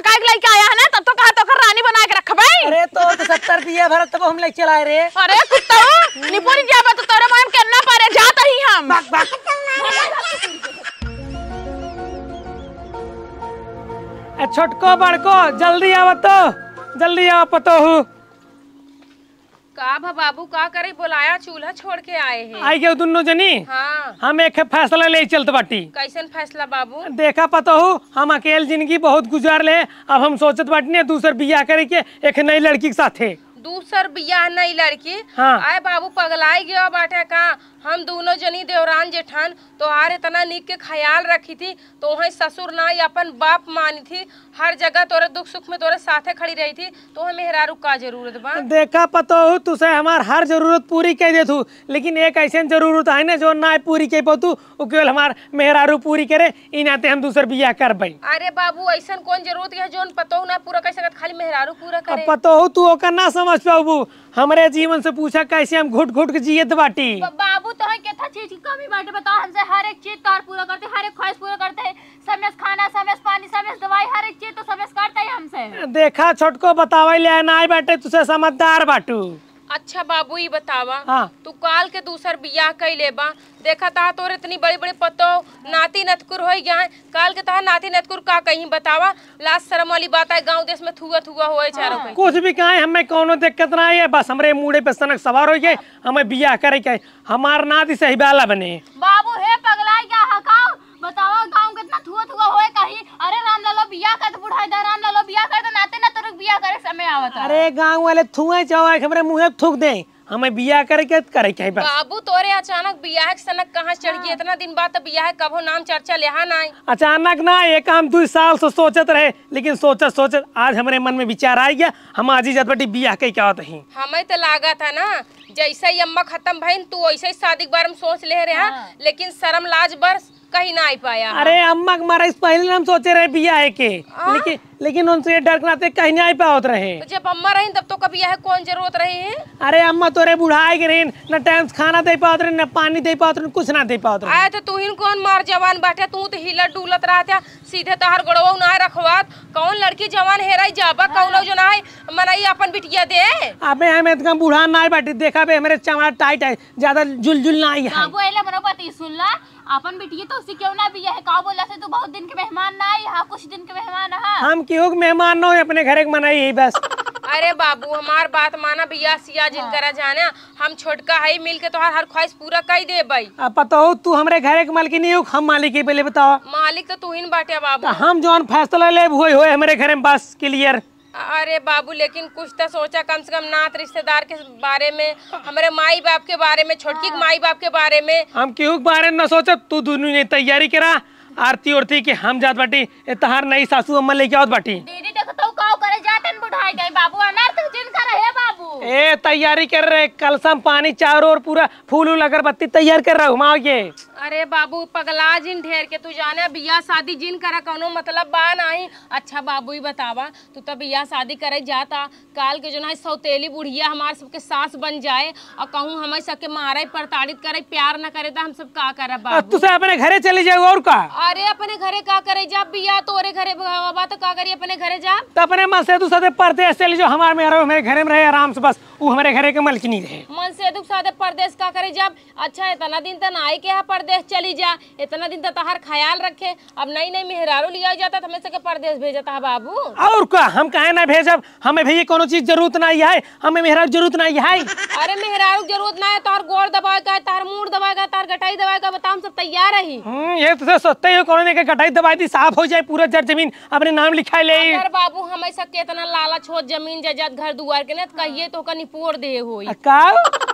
काय लेके आया है ना, तब तो कहा तो कर रानी बना के रख भाई। अरे तो 70 दिया भरत तब हम ले चलाए रे। अरे कुत्ता निपुरी जाबे तो तोरे मन करना पारे जात ही हम। बक बक छोटको बड़को जल्दी आओ तो, जल्दी आओ पतोहू। का बाबू का करे बुलाया, चूल्हा छोड़ के आए हैं। आई गए दोनों जनी। हाँ हम एक फैसला ले चलते बाटी। कैसन फैसला बाबू? देखा पतोहू हम अकेले जिंदगी बहुत गुजार ले, अब हम सोचत बाटी ने दूसर बियाह करे के एक नई लड़की के साथे। दूसर बियाह नई लड़की? हाँ। आए बाबू पगलाई गया बाटे का। हम दोनों जनी देवरान जेठान तोहार इतना निक के ख्याल रखी थी, तो वही ससुर ना अपन बाप मानी थी, हर जगह तोरे दुख सुख में तोरे साथे खड़ी रही थी, तो हमें मेहरारू का जरूरत बा? देखा पतोहू तुसे हमार हर जरूरत पूरी कर दे तू, लेकिन एक ऐसे जरूरत है ना जो ना पूरी कर पातू, वो केवल हमार मेहरारू पूरी करे, इन आते हम दूसर बियाह कर पाई। अरे बाबू ऐसा कौन जरूरत है जो पतो ना पूरा कर सकत, खाली मेहरारू पूरा करे? पतोहू तू ओकर ना समझ पाबू, हमारे जीवन से पूछा कैसे हम घुट घुट के जियत बाटी। बाबू तो कितना चीज की कमी बाटे बताओ, हमसे हर एक चीज तोर पूरा करते, हर एक ख्वाहिश पूरा करते हैं, समय खाना, समय पानी, समय दवाई, हर एक चीज तो समय करते है हमसे। देखा छोटको बतावा ले ना बाटे, तुसे समझदार बाटू। अच्छा बाबू ये बतावा, हाँ। तू काल के दूसर बियाह कई लेबा, देखा ता तोर इतनी बड़ी बड़ी पतो नाती नतकुर हो गया है, काल के ता नाती नतकुर का कहीं बतावा, लाज शर्म वाली बात है, गांव देश में थुआ थुआ होए चारों पे। कुछ भी कहे हमें कोनो दिक्कत ना है, बस हमरे मुड़े पे सनक सवार हो गए, हमें बियाह करे के हमार नाती सही बाला बने। बाबू हे पगलाई क्या हकाओ बताओ, गांव कितना थुआ थुआ होए कहीं, अरे राम लालो बियाह कर तो बुढ़ाई दा, राम लालो बियाह कर तो नाते ना तुरक बियाह करे समय आवत। अरे गांव वाले थुए चावा हमरे मुंह थूक दे, हमें बियाह करे के बस। बाबू तोरे अचानक बियाह के सनक कहाँ चढ़ गई? इतना दिन बाद तो बियाह कभो नाम चर्चा लेहा नहीं। अचानक ना, एक हम 2 साल से सोचत रहे, लेकिन सोचत सोचत आज हमारे मन में विचार आ गया, हम आज ही जतबटी बियाह के क्या होता है। हमें तो लागा था ना जैसे ही अम्मा खत्म भईन तू वैसे ही शादी के बारे में सोच ले रहे हैं, लेकिन शर्म लाज बरस कहीं ना आई पाया। अरे अम्मा हमारा इस पहले हम सोचे रहे बियाह के, लेकिन उनसे डर नाते कहीं नहीं पावत रहे। तो जब अम्मा रही तब तो कभी यह कौन जरूरत रही है? अरे अम्मा तोरे बुढ़ाए के रही, न टाइम खाना दे पावत रहे, न पानी दे पावत रहे, कुछ ना दे पावत रहे। आए तो तू ही कौन मार जवान बैठे, तू तो हिलत डुलत रहा, सीधे तहर गोड़वा ना रखवात, कौन लड़की जवान हेराई जाबा, कौन जो ना मनाई अपन बिटिया दे। अबे हमें तो बूढ़ा ना बैठी, देखा बे हमारे चमड़ा टाइट है, ज्यादा जुलजुल ना है। बाबू एले मनो पति सुन ला, अपन बिटिया तो उसी क्यों ना बियाह है, का बोला से तू बहुत दिन के मेहमान ना आई, हां कुछ दिन के मेहमान हां। हम क्यों मेहमान ना हो, अपने घर के मनाई है बस। अरे बाबू हमार बात माना, बियाह सिया जिन करा जाने, हम छोटका है मिल के तोहार हर ख्वाहिश पूरा कर दे भाई। अब बताओ तू हमारे घर के मालिक नहीं हो, हम मालिक ही पहले बताओ। मालिक तो तू ही बाटे बाबू। तो हम जो फैसला ले हुए हमारे घर में बस क्लियर। अरे बाबू लेकिन कुछ तो सोचा कम से कम नात रिश्तेदार के बारे में, हमारे माई बाप के बारे में, छोटकी माई बाप के बारे में। हम क्यों बारे में न सोचा, तू दोनों ने तैयारी करा आरती उरती की, हम जात बाटी तहार नई सासू अम्मा लेके आवत बाटी। दीदी देखो तो काव करे जातन बुढ़ाई गई बाबू, अनार तो जिन कर है बाबू। ए तैयारी कर रहे, कलसम पानी चारों ओर पूरा फूल अगरबत्ती तैयार कर रहा हूँ ये। अरे बाबू पगला जिन ढेर के तू जाने बियाह शादी जिन करा कौनो मतलब बा नहीं। अच्छा बाबू ही बतावा, तू तो बियाह शादी करे जाता, काल के जो ना सौतेली बुढ़िया हमारे सबके सास बन जाए और कहूँ हमें सबके मारे प्रताड़ित करे, प्यार न करे तो हम सब का करे बाबू? तुझे अपने घरे चले जाओ और का? अरे अपने घरे का करे जा, बियाह तोरे घरे बाबा तो का करी अपने घरे जा? तो अपने मन से तू साथे परदेश चले जाओ, हमारे घरे में रहे आराम से, बस वो हमारे घरे के मलक नहीं रहे। मन से दुख साथे परदेश का करे जब? अच्छा इतना दिन तो नाई के परदेश चली जा, इतना दिन तो तहार ख्याल रखे, अब नई नई मेहरारू लिया जाता हमें सके परदेश भेजता है बाबू। और का हम कहे ना भेजब, हमें भैया कोनो चीज जरूरत नहीं है, हमें मेहरारू जरूरत नहीं है। अरे मेहरारू जरूरत ना है, तार गोड़ दबाए का, तार मूड दबाए का, तार गटाई दबाए का, बताओ हम सब तैयार है। ये तो सोचते ही कोनो ने के गटाई दबाई दी साफ हो जाए, पूरा जर जमीन अपने नाम लिखा ले। अगर बाबू हमें सके इतना लालच हो जमीन जायदाद घर दुआर के न कहिए तो का निपोर दे होई का,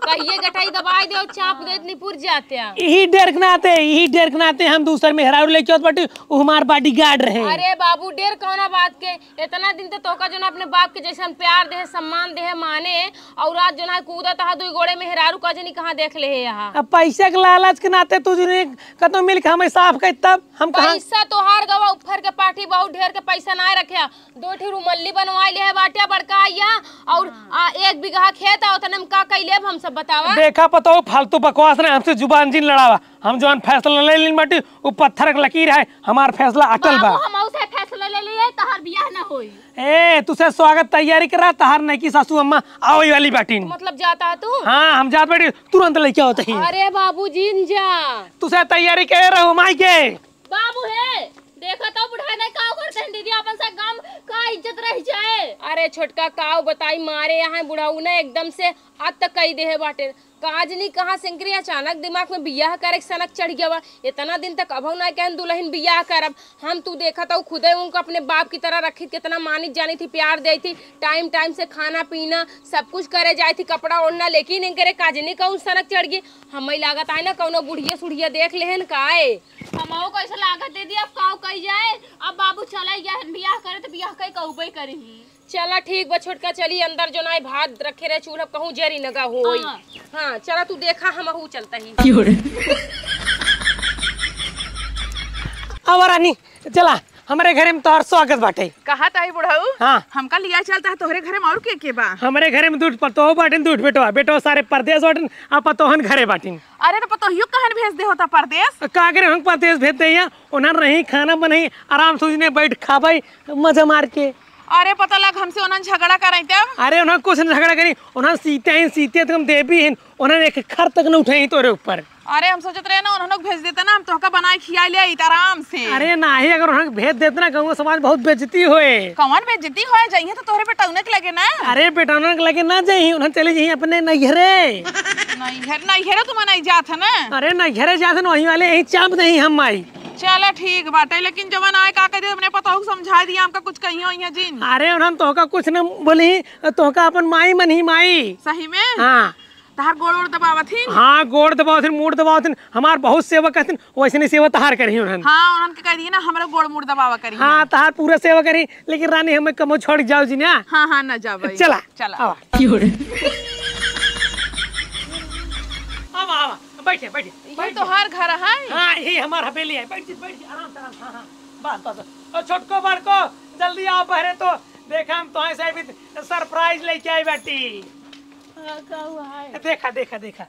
कहिए गटाई दबाई दे और चाप दे निपुर जाते हैं। यही डर के नाते हम दूसर मेहरारू लेके आवत बाटी, वो हमार बॉडीगार्ड रहे। अरे बाबू डेर कौना बात के, इतना दिन तो तोका जो ना अपने बाप के जैसे प्यार दे सम्मान दे माने, और रात जो ना कूदा तहा दुई गोड़े मेहरारू का जनी कहां देख ले है यहाँ। अब पैसा के लालच के नाते तू जो कतो मिल के हमें साफ कर, तब हम पैसा तोहार गवा ऊपर के पार्टी बहुत ढेर के पैसा ना रखे, 2 ठी रुमल्ली बनवा ले है बाटे बड़का आइया, और 1 बीघा खेत आ उतने में का कैले हम सब बतावा। देखा पतो फालतू बकवास ने हमसे जुबान जिन लड़ावा, हम जो फैसला ले लेन बाटी वो पत्थर के लकीर है, हमार फैसला अटल बा। हम उसे फैसला ले लिए तहर बियाह ना होई। ए तुसे स्वागत तैयारी करा तहार नहीं की सासू अम्मा आओ ये वाली बाटीन। मतलब जाता है तू? हाँ हम जात बैठी तुरंत लेके होते ही। अरे बाबू जी जा तुसे तैयारी करे रहो माई के। बाबू है देखा तो बुढ़ा नहीं का करते हैं दीदी अपन से काम का इज्जत रह जाए। अरे छोटका काव बताई मारे यहाँ बुढ़ाऊ ने एकदम से आज तक कही दे है बाटे काजनी कहाँ सिंकरी अचानक दिमाग में बियाह करे सनक चढ़ गया बा। इतना दिन तक अभव ना कहन दुल्हन बियाह करब हम तू देखा तो खुदे उनको अपने बाप की तरह रखी कितना मानी जानी थी प्यार दी थी टाइम टाइम से खाना पीना सब कुछ करे जाए थी कपड़ा ओढ़ना लेकिन इनके काजनी कहूँ सनक चढ़ गई हमें लागत आए ना कौनो बुढ़िया सुढ़िया देख लेहन काए हमो कैसे लागत दे दी अब काव कही जाए। अब बाबू चला गया बियाह करे तो बियाह कई कहबे करी। चला ठीक बा छोटका चली अंदर जो ना भात रखे रहे चूल्हा कहूँ जरी नगा होई। हाँ चला तू देखा हम चलता ही अब रानी चला हमारे घरे में तोहर स्वागत बाटे। कहा ताई बुढ़ाऊ हाँ हमका लिया चलता है तोहरे घरे में और के बा? हमारे घरे में दूध पतो बाटिन दूध बेटो सारे परदेश बाटिन आ पतोहन घरे बाटिन। अरे तो पतोहियो कहन भेज दे होता परदेश? का करे हम परदेश भेज दे उन्हें रही खाना बनाई आराम से उसने बैठ खा पाई मजा मार के। अरे पता लग हमसे उन्होंने झगड़ा कराई तब? अरे उन्हें कुछ झगड़ा करी उन्हें सीते तो हम देवी हैं उन्होंने एक खर तक न उठाई तोरे ऊपर। अरे हम सोचते रहे ना उन्होंने भेज देता ना हम तोहका बनाए खिया ले आराम से। अरे नहीं अगर उन्हें भेज देते ना कहूँगा समाज बहुत बेइज्जती होए। कौन बेइज्जती हो जाइए तो तोहरे बेटौने के लगे ना। अरे बेटौने के लगे ना जाई उन्हें चले जाइए अपने नैहरे। नैहरे तुम नहीं जात है ना? अरे नैहरे जाते न वहीं वाले यही चाप नहीं हम आई। चलो ठीक बाटे लेकिन जवन आए का दे अपने पता समझा दिया हमका कुछ कहियो यहाँ जिन। अरे उन्होंने तोहका कुछ न बोली तोहका अपन माई मन ही माई। सही में? हाँ तहार गोड़ दबावथिन? हाँ गोड़ दबावथिन मूड दबावथिन हमार बहुत सेवा करथिन वैसे नहीं सेवा तहार करी उन्होंने। हाँ उन्होंने कह दिया ना हमारा गोड़ मूड दबावा करी। हाँ तहार पूरा सेवा करी लेकिन रानी हमें कमो छोड़ जाओ जी ना। हाँ न जाओ चला चला बैठे ये तो हर घर है। हाँ यही हमारा हवेली है बैठ आराम से हाँ हाँ बस छोटको बड़को जल्दी आओ पहले तो देखा हम तो ऐसे भी सरप्राइज लेके आई बेटी। देखा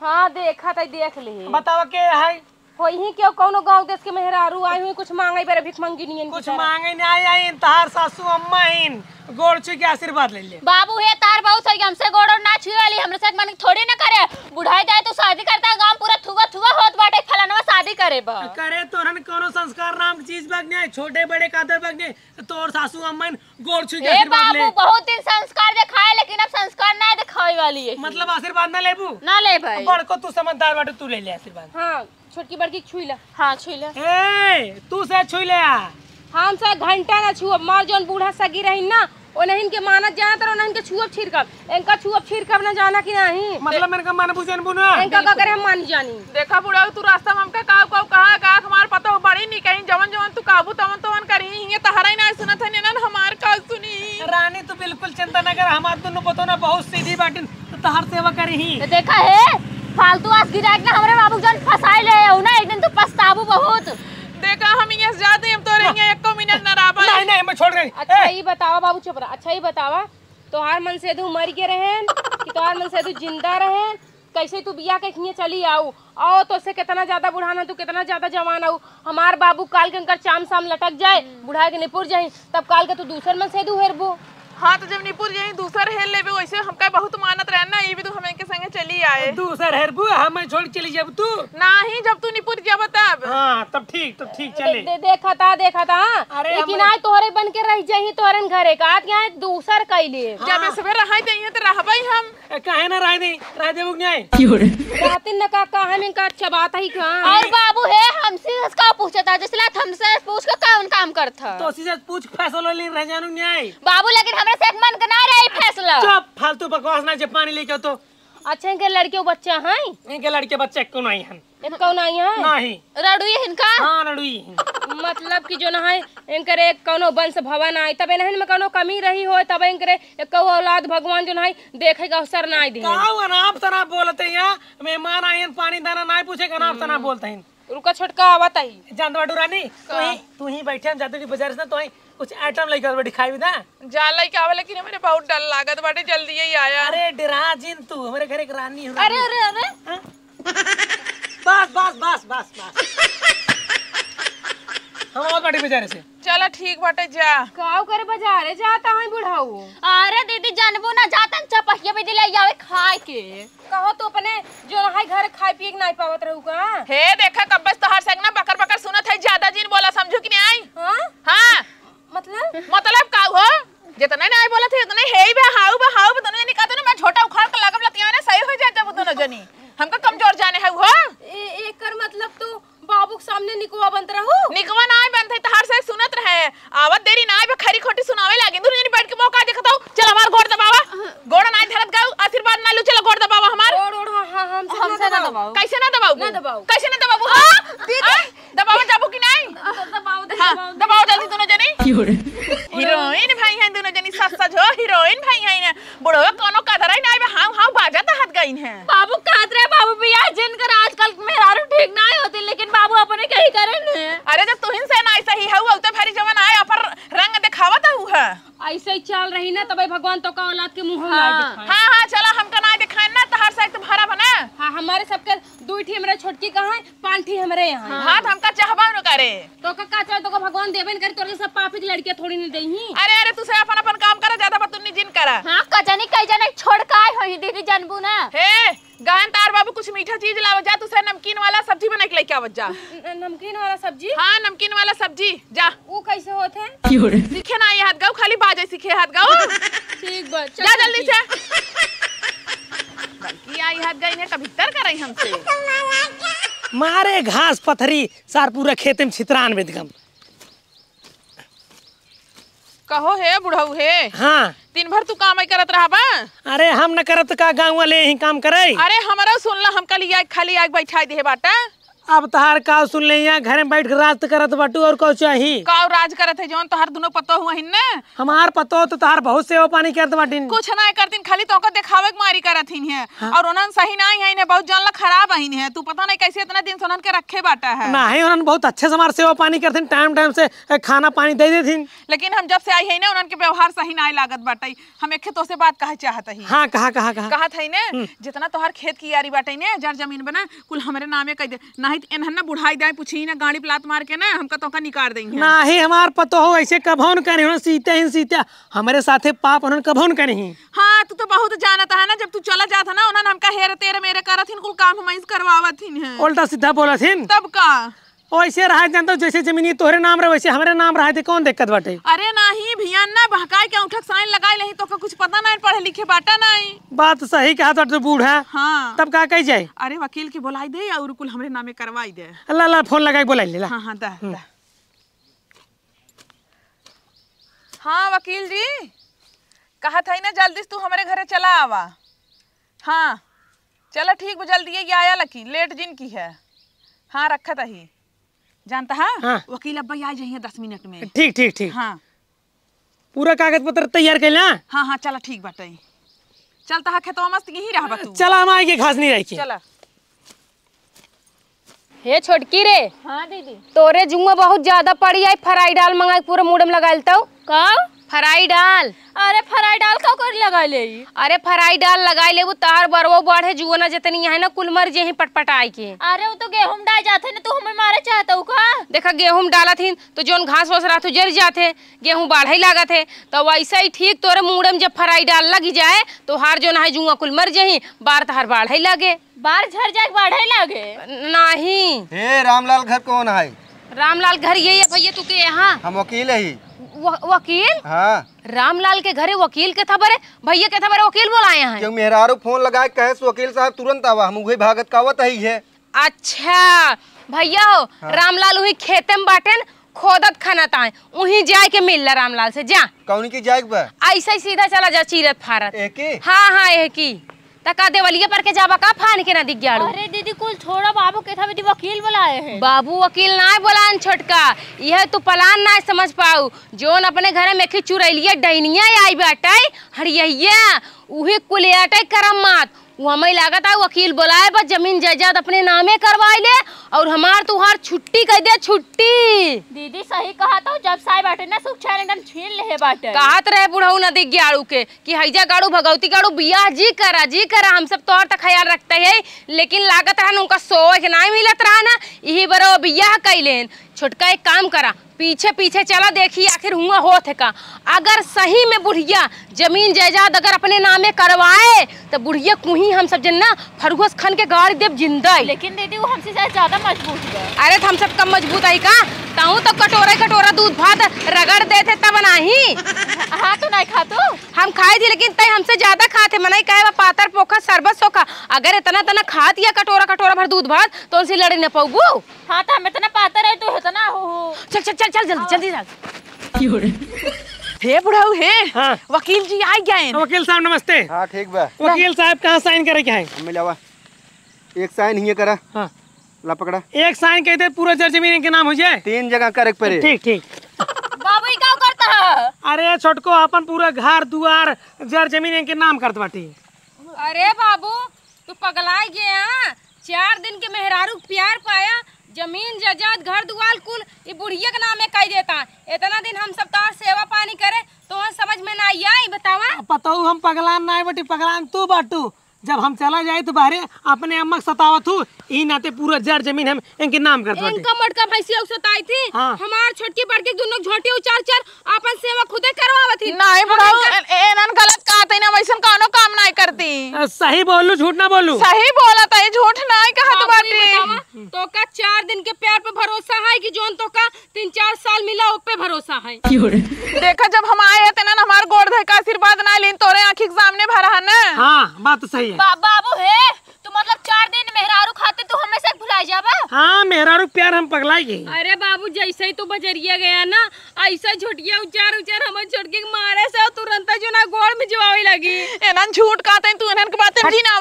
हाँ देखा तो देख ले बताओ के है वही क्यों कौनो गांव देश के मेहरारू आई हुई कुछ मांगे बेरे भिख मंगी नहीं कुछ मांगे नहीं आई तहार सासू अम्मा इन गोड़ छू के आशीर्वाद ले ले। बाबू है तार बहुत सही हमसे गोड़ ना छुए वाली हमरे साथ मन थोड़ी ना करे बुढ़ाई जाए तो शादी करता गांव पूरा थुआ होत बाटे फलाना शादी करे बा करे तोरन कोनो संस्कार नाम की चीज बाग नहीं छोटे बड़े कादर बाग नहीं तोर सासू अम्मा इन गोड़ छू के आशीर्वाद ले। बाबू बहुत दिन संस्कार दिखाए लेकिन अब संस्कार ना दिखावे वाली है मतलब आशीर्वाद ना लेबू ना ले भाई बड़को तू समझदार बाटे तू ले ले आशीर्वाद। हाँ छोटकी बड़की छुई ला। हाँ छुई ले तू से छुई ले हम से घंटा ना छुअ मार जोन बूढ़ा सगी रही ना उन्हें के मानत जाना तर उन्हें के छुअब छिड़कब इनका छुअब छिड़कब ना जाना कि नहीं मतलब मैंने का मान बुझन बुना इनका का करे हम मान जानी। देखा बुढ़ा तू रास्ता में हमका काव कहा का हमार पता बड़ी नहीं कहीं जवन तू काबू तवन करी हिंगे तहरा ही ना सुनत है ना हमार का सुनी। रानी तू बिल्कुल चिंता न कर हमार दोनों पतो ना बहुत सीधी बाटिन तो तहार सेवा करी ही। तो देखा है फालतू आस गिरा के हमरे बाबू जान फसाई ले हो ना एक दिन तो पछताबू बहुत। देखा हम यहाँ जाते हैं हम तो रहेंगे एक मिनट न रह पाए। नहीं मैं छोड़ गई। अच्छा ही बतावा बाबू चुप रहा अच्छा ही बतावा तोहार मन से तू मर के रहेन कि तोहार मन से तू जिंदा रहेन कैसे तू बिया के खिए चली आओ तो से कितना ज्यादा बुढ़ाना तू कितना ज्यादा जवान आऊ हमार बाबू काल के अंकर चाम साम लटक जाए बुढ़ा के निपुर जाए तब काल के तू दूसर मन से दू हेरबो। हाँ तो जब निपुर यही दूसर हेल लेबे वैसे हमका बहुत मानत रहना ये भी तू हमें के संगे चली आए। दूसर हेरबू हमें छोड़ चली जब तू नहीं जब तू निपुर जब तब। हाँ तब ठीक चले देखा था लेकिन आज तोहरे बन के रह जाही तोहरन घरे का आज यहाँ दूसर कैले जब इसमें रहाई दई तो रहबई हम काहे ना रह देबू नहीं रातिन न का कहा में का अच्छा बात ही का। और बाबू है हमसे इसका पूछा था जिसला हमसे पूछ के कौन काम करता तो सीधे पूछ फैसला ले रह जानू नहीं बाबू लेकिन हमरे से मन का ना रही फैसला। चुप फालतू बकवास ना जब पानी लेके तो अच्छा इनके लड़के बच्चा हैं इनके लड़के बच्चे को नहीं हैं एक कौन आई है नहीं रडुई इनका। हाँ रडुई मतलब कि जो ना है इनकरे एक कौनो वंश भवन आई तब इन्हन में कौनो कमी रही हो तब इनकरे एक औलाद भगवान जो ना है देखेगा अवसर ना दे काऊ अनाप शनाप बोलते हैं मेहमान आए पानी दाना ना पूछे अनाप शनाप बोलते हैं। रुका छोटका आवत आई जान बाडू रानी तू ही बैठे हम जाते बाजार से तो कुछ आइटम लेकर दिखाई ना जा लेके आवे लेकिन मेरे बहुत डर लागत बाटे जल्दी ही आया। अरे डरा जिन तू हमारे घर एक रानी है। अरे अरे अरे बस हम और बाटी बाजार से चला ठीक बाटे जा। काव करे बाजारे जाता है बुढ़ाऊ। अरे दीदी जानबू ना जातन चपहिया भी दिले आवे खाए के। कहो तो अपने जो है घर खाए पिए नहीं पावत रहू का। हे देखा कब्बस तो हर संग ना बकर बकर सुनत है, ज्यादा जिन बोला समझो कि नहीं आई। हां हां मतलब का हो जितना नहीं बोला थे उतने हे बे हाउ बे दोनों निकातो ना मैं छोटा उखाड़ के लगब लतिया ने सही हो जाए जब दोनों जनी हमका कमजोर जाने है हो। एकर मतलब तो बाबू के सामने निकवा बनत रहू। निकवा ना बनत है तहार से सुनत रहे आवत देरी ना बे खरी खोटी सुनावे लागे दूर जनी बैठ के मौका देखत हो। चल हमार गोड़ दबावा, गोड़ ना धरत गाऊ आशीर्वाद ना लू, चलो गोड़ दबावा हमार। गोड़ हां हमसे ना दबाओ। कैसे ना दबाओ? कैसे ना दबाओ? दीदी दबाओ जाबू कि नहीं? दबाओ जल्दी दोनों जनी। हीरोइन भाई हैं दोनों जनी, सच सच हो हीरोइन भाई हैं ना। बुढ़वा कोनो कदर ही नहीं हाउ बाजा तहत गईन है। बाबू कहत रहे बाबू भैया जिनकर आजकल मेहरारू ठीक नहीं होते लेकिन बाबू अपने कहीं करे ने। अरे जब तुहिन से ना ऐसा ही है वो तो फेरी जवन आए पर रंग दिखावत है। ऐसे ही चल रही ना तबे भगवान तो का औलाद के मुंह में ना दिखाए। हां चला हमका ना दिखाए ना तहार से तो भरा बना। हां हमारे सबके दुईठी हमरे छोटकी कहां है, पांठी हमरे यहां। हां हमका चाहबा न करे तो का चाह तो का भगवान देबे न करे, तोरे सब पापी की लड़कियां थोड़ी न देही। अरे तू से अपन काम करे, ज्यादा बतुनी जिन करा। हां कजनी कई जने छोड़ का आए होई दीदी जानबू ना। हे गहन तार बाबू कुछ मीठा चीज लाव जा, तू से नमकीन वाला सब्जी बना के लेके आवत जा। नमकीन वाला सब्जी? हां नमकीन वाला सब्जी जा। वो कैसे होत है? सीखे ना ये हाथ गाओ, खाली बाजे सीखे हाथ गाओ। ठीक बा जा जल्दी से। बल्कि आई हाथ गई ने कभी तर करई हमसे मारे घास पथरी सार पूरा खेत में छितरान बेदगम। कहो हे बुढ़ऊ हे। हाँ दिन भर तू काम ही करत रहा बा। अरे हम न करत का गाँव वाले यही काम करे। अरे हमारा सुनला हम कल खाली आग बैठा दे बाटा। अब तहार का सुन ले यहाँ घर में बैठ कर रात करत बाटू और कौ चाहिए काव राज करत है जौन तोहर दोनों पतो हुआ हिन ने। हमार पतो तो तहार बहुत सेवा पानी करत बाटिन। कुछ ना करतिन खाली तोका दिखावे के मारी करत हिन है। हाँ? और उनन सही नहीं है ने बहुत जानला खराब हिन है। तू पता नहीं कैसे इतना दिन सोनन के रखे बाटा है। नहीं उनन बहुत अच्छे से हमार सेवा पानी करथिन, टाइम टाइम से खाना पानी दे देथिन। लेकिन हम जब से आई है ना उनन के व्यवहार सही नहीं लागत बाटे। हम एक तो से बात कहे चाहत ही। हां कहा थे ने जितना तोहर खेत की यारी बाटे ने जर जमीन बना कुल हमरे नामे कह दे, नहीं एनहन ना बुढ़ाई दाई पूछी ना गाड़ी प्लाट मार के ना हमका तो का निकाल देंगे। नहीं हमार पतो हो ऐसे कभौन करे हो सीते हमारे साथे पाप उन्होंने कभौन करे ही। हाँ तू तो बहुत जानता है ना, जब तू चला जाता ना उन्होंने हमका हेर तेरे मेरे करत हिन कुल काम हम करवावत हिन है। उल्टा सीधा बोलत हिन तब का वैसे रहा जानता जैसे जमीनी तोहरे नाम रहे वैसे हमारे नाम रहा थे, कौन दिक्कत बाटे। अरे नहीं भियान ना बहकाई के उठक साइन लगाई नहीं तो कुछ पता नहीं पढ़े लिखे बाटा नहीं। बात सही कहा तो बूढ़ा। हाँ तब का कही जाए। अरे वकील की बुलाई दे और कुल हमरे नामे करवाई दे। अल्लाह फोन लगा के बुलाई ले। हाँ दा। हाँ वकील जी कहा था ना जल्दी तू हमारे घरे चला आवा। हाँ चलो ठीक जल्दी ये आया लकी लेट जिन की है। हाँ रखा था ही जानता है। हाँ। वकील अब्बा आ जाइए 10 मिनट में। ठीक हाँ पूरा कागज पत्र तैयार कर ला। हाँ चला ठीक बाटे चलता है खेतवा मस्त यही रहा तू। चला हम आएंगे घास नहीं रही चला। हे छोटकी रे। हां दीदी तोरे जुआ बहुत ज्यादा पड़ी आई, फ्राई डाल मंगाई पूरा मुड़म लगा लेता का फ्राई डाल। अरे फ्राई डाल का कर लगा ले। अरे फ्राई डाल लगाई ले वो तार बरवो बढ़े जुआ ना जतनी है ना कुल मर जे ही पटपटाई के। अरे वो तो गेहूं डाल जाते ना तो हमें मारे चाहता हूं का। देखा गेहूं डाला थी तो जोन घास वास रहा तो जर जाते गेहूं बाढ़ लगा थे तो वैसा ही ठीक तोरे मुड़म जब फ्राई डाल लगी जाए तो हार जो ना है जुआ कुल मर जे ही बार तहार बाढ़ लगे। बार झड़ जाए बाढ़े लगे नहीं। हे रामलाल घर कौन है? रामलाल घर यही है भैया तू के यहाँ। हम वकील ही। वकील? हाँ रामलाल के घरे वकील के था बरे भैया के था बरे वकील बोलाए हैं। क्यों मेहरारू फोन लगाए कहे वकील साहब तुरंत आवा, हम वही भागत कावत ही है। अच्छा भैया हो। हाँ। रामलाल वही खेते में बाटेन खोदत खनत आए वहीं जाए के मिल ला रामलाल से जा। कौन की जाए बा? ऐसा ही सीधा चला जा चीरत फारत। एक ही? हाँ एक ही तका देवलिया पर के जाबा का फान के ना दिख गया। अरे दीदी कुल छोड़ा बाबू के था बेटी वकील बुलाए हैं। बाबू वकील ना बोलान छोटका, यह तू पलान ना समझ पाऊ जोन अपने घरे में खी चुरैलिया डैनिया आई बाटाई हरिया उही कुलियाटाई करम मात वो हमें लागत है वकील बुलाए बस जमीन जायदाद अपने नामे करवाए ले और हमार तुहार छुट्टी कह दे छुट्टी। दीदी सही कहा तो जब साई बाटे ना सुख चैन एकदम छीन ले बाटे। कहत रहे बुढ़ऊ न दिख गयाड़ू के कि हैजा गाड़ू भगवती गाड़ू बियाह जी करा हम सब तोर तक ख्याल रखते है लेकिन लागत रहा उनका सोए के ना मिलत रहा ना यही बरो बियाह कैलेन। छोटका एक काम करा पीछे पीछे चला देखी आखिर हुआ होत है का। अगर सही में बुढ़िया जमीन जायदाद अगर अपने नामे करवाए तो बुढ़िया कुही हम सब जन्ना फरुहस खन के गाड़ी देव जिंदा। लेकिन दीदी वो हमसे शायद ज्यादा मजबूत है। अरे हम सब कम मजबूत आई का ताऊ तो कटोरा कटोरा दूध भात रगड़ देते तब नहीं। हाँ तो नहीं खा तो हम खाए थी लेकिन तय हमसे ज्यादा खाते मनाई कहे पातर पोखा शरबत सोखा। अगर इतना तना खा दिया कटोरा कटोरा भर दूध भात तो उनसे लड़े न पाऊबू। हाँ तो हम इतना पाता रहे तो इतना हो। चल चल चल चल जल्दी जल्दी चल। हे बुढ़ाऊ हे हाँ। वकील जी आ गए। वकील साहब नमस्ते। हाँ ठीक बा। वकील साहब कहाँ साइन करे क्या है? हमें लावा एक साइन हिये करा। हाँ। ला पकड़ा। एक साइन कहते पूरा जर जमीन के नाम हो जाए। 3 जगह करे पड़े। ठीक ठीक। बाबू ये क्या करता है? अरे छोटको अपन पूरा घर दुआर जर जमीन के नाम करत बाटी। अरे बाबू तू पगलाई गया। 4 दिन के मेहरारू प्यार पाया जमीन जायदाद घर दुआर कुल ये बुढ़िया के नाम में कह देता। इतना दिन हम सब तार सेवा पानी करे तो समझ में ना आई बतावा। पताऊ हम पगलान ना बटी पगलान तू बाटू। जब हम चला जाए तो बाहरे अपने अम्मा सतावत हूँ ई नाते पूरा जर जमीन हम इनके नाम करते बाटी। इनका मटका भैंसिया सताई थी। हाँ। हमार छोटकी बड़की दोनों झोटे उचार चार अपन सेवा खुदे करवावत थी। नहीं बुढ़ाऊ एनन गलत कहते ना वैसन कोनो काम नहीं करती। सही बोलू झूठ ना बोलू? सही बोला था झूठ नहीं कहत बाटी। तो का 4 दिन के प्यार पे भरोसा है कि जोन तो का 3-4 साल मिला उस पे भरोसा है। देखा जब हम आए थे ना हमार गोड़ धय का आशीर्वाद ना लेन तोरे आँखी के सामने भरा है ना। हाँ बात तो सही है। बाबू है तो मतलब 4 दिन मेहरारू खाते तो हमेशा भुला जाबा। हाँ मेहरारू प्यार हम पगलाई गई। अरे बाबू जैसे ही तू बजरिया गया ना ऐसा झोटिया उचार उचार हम छोटके के मारे से तुरंत जो ना गोड़ में जवावे लगी। एनन झूठ कहते तू एनन के बातें जी ना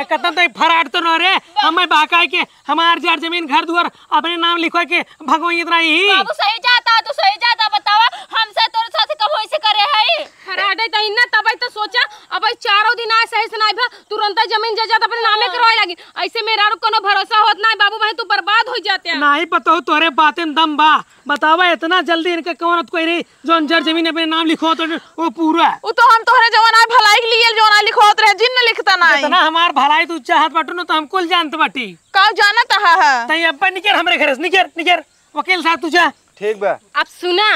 कतन तो फराट तो न रे हमें बाकाय के हमार जर जमीन घर दुआर अपने नाम लिखवा के भगवान इतना ही। बाबू सही जाता तो सही जाता बतावा हमसे तोर साथ कब होइसे करे है। फराटे त इन्ना तब तो सोचा अब 4 दिन आ सही सुनाई भा तुरंत जमीन जायदाद अपने नामे करवाए लगी। ऐसे मेरा कोनो भरोसा होत ना बाबू भाई तू बर्बाद हो जाते। नहीं पता तोरे बातें में दम बा बतावा इतना जल्दी इनका कौन कोई रही जो जर जमीन अपने नाम लिखो तो वो पूरा वो तो हम तोहरे जवाना भलाई के लिए जवाना लिखोत रहे जिन लिखता नहीं। इतना हमार भलाई तू चाहत बाटू ना तो हम कुल जानत बाटी। का जानत है तई अब्बा निकर हमरे घर से निकर वकील साहब तू जा। ठीक बा। अब सुना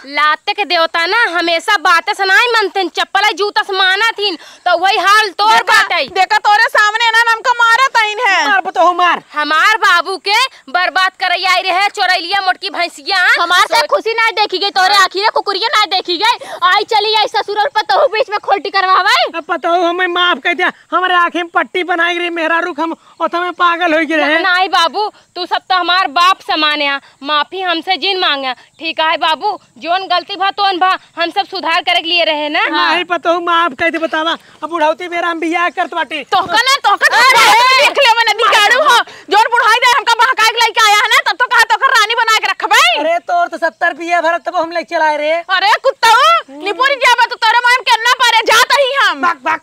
लाते के देवता ना हमेशा बातें सुनाई मनते चप्पल जूता से माना थी तो वही हाल तोर बाटे। देखा तोरे सामने ना हमका मारा तइन है। मार बताओ मार। हमार बाबू के बर्बाद करई आई रहे चोरैलिया मोटकी भैंसिया। हमार से खुशी ना देखी गई तोरे आखिर कुकुरिया ना देखी गई आई चली आई ससुर और पतोहू बीच में खोलटी करवावे। अब बताओ हमें माफ कर दिया हमारे आँखें में पट्टी बनाई गई मेहरा रुख हम ओथा में पागल हो गए। नहीं बाबू तू सब तो हमार बाप समान है माफी हमसे जिन मांगा ठीक है बाबू जोन गलती भा तोन भा हम सब सुधार करे के लिए रहे ना। नहीं पता माफ कर दे बतावा अब बुढ़ावती बेरा हम बियाह करत बाटी। तोहका ना तोहका देख ले मैंने दिखाड़ू हो जोन बुढ़ाई दे हमका बहकाए के लेके आया है ना तब तो कहा तोहका रानी बना के रखबे। अरे तोर तो 70 बिया भरत तब हम ले चलाए रे। अरे कुत्ता निपुरी जाबा तो तोरे मन करना पारे जात ही हम भाग भाग।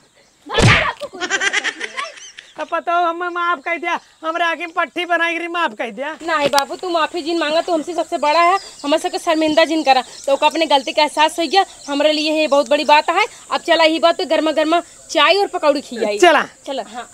अब बताओ हमें माफ कर दिया हमारे आगे पट्टी बनाई गई माफ कर दिया। नहीं बाबू तू माफी जिन मांगा तो हमसे सबसे बड़ा है हमारे सबके शर्मिंदा जिन करा तो अपने गलती का एहसास हो गया हमारे लिए ये बहुत बड़ी बात है। अब चला ही बात तो गर्मा गर्मा चाय और पकौड़ी खिलाई चला चला हाँ।